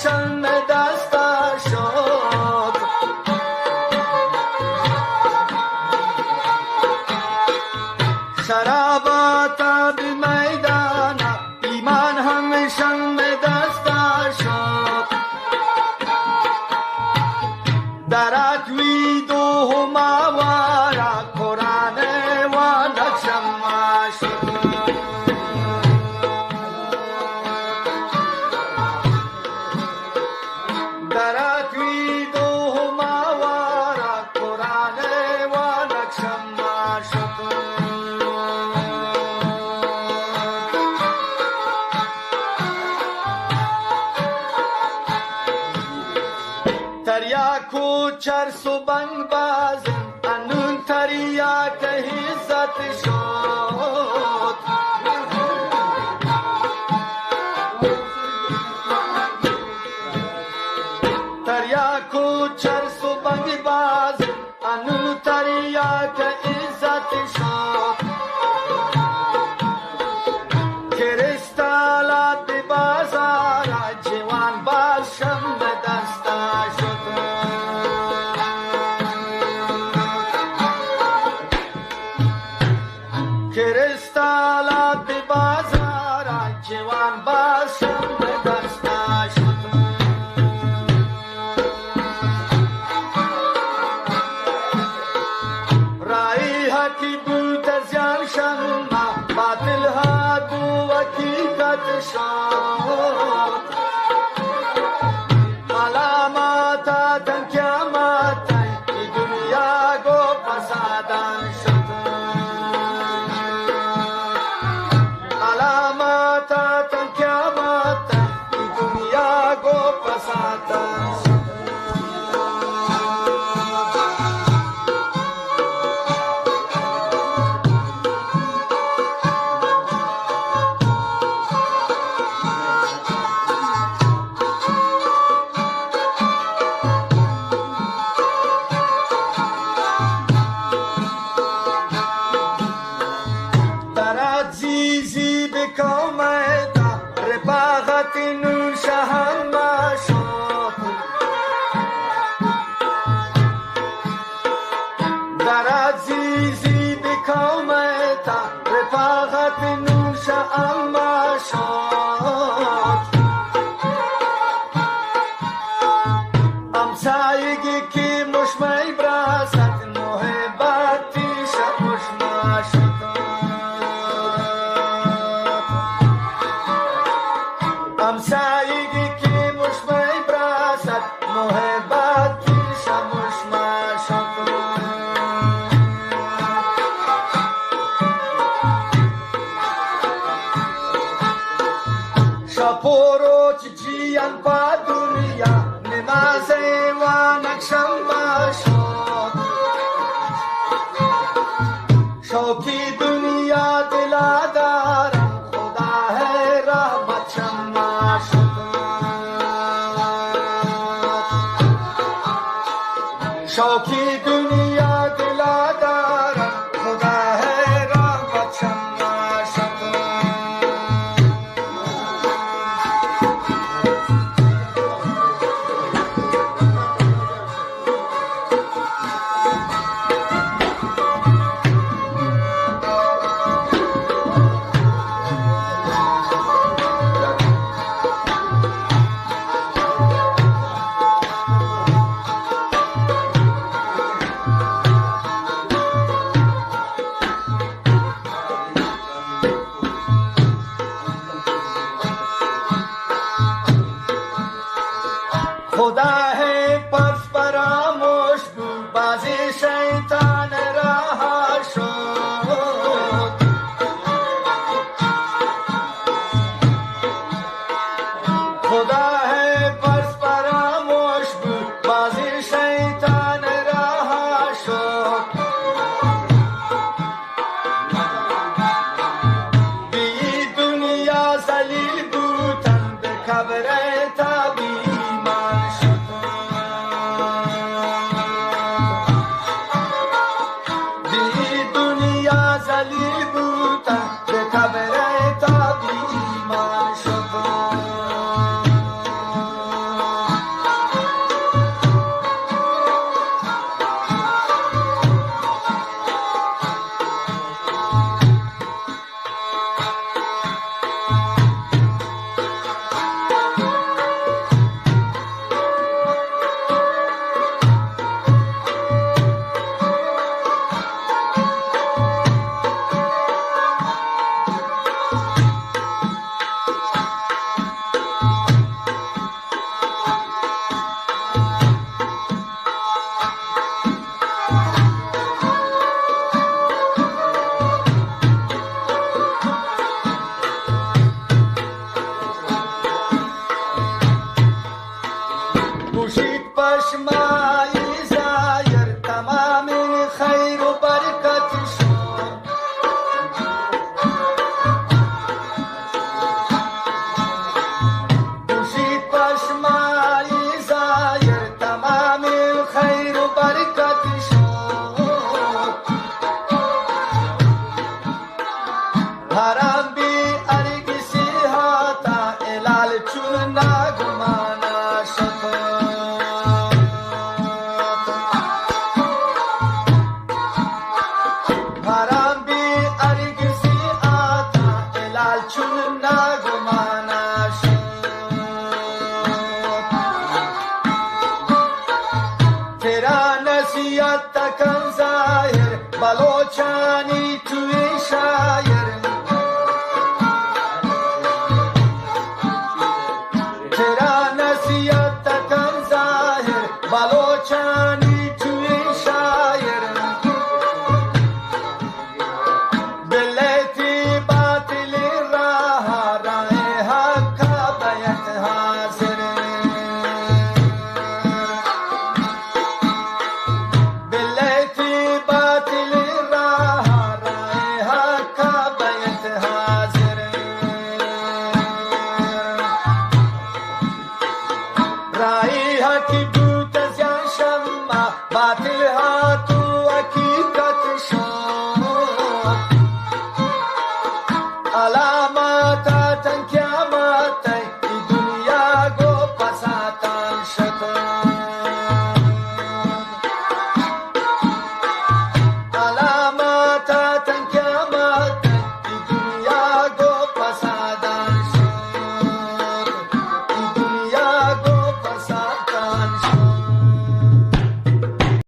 شم دستا شد شرابات به میدان ایمان هم شم دستا شد در توی دو هموارا قرآن و نقشم شد تریاکو چرس و بنگ بازم انون تریاک حزت شد تریاکو چرس و بنگ بازم انون تریاک حزت شد کرستالات بازار جوان باز شم دستا شد کرستالات بازار جوان باز شم دستا شد رای حقی بود زیان شم باطل ها دو حقیقت شد علامات تن قیامت ای دنیا گو فسادان شد علامات تن قیامت ای دنیا گو فسادان شد عزیزی به کومتا رفاقت نور شهم شد در عزیزی به کومتا رفاقت نور شهم شد همسایگی که مشمی براسد محبتی شمشما شد همسایگی که مشمی براسد محبتی شمشما شد شپورو چیچیان پا دنیا نمازه و نقشم شد شوکی دنیا دلا دارم خدا ہے رحمت شما شد شوکی دنیا دلا دارم خدا ہے رحمت شما شد خدا ہے پس فراموش بازی شیطان رہا شد خدا ہے پس فراموش بازی شیطان رہا شد بی دنیا ذلیل بودن به قبر تابی ذلیل بودن به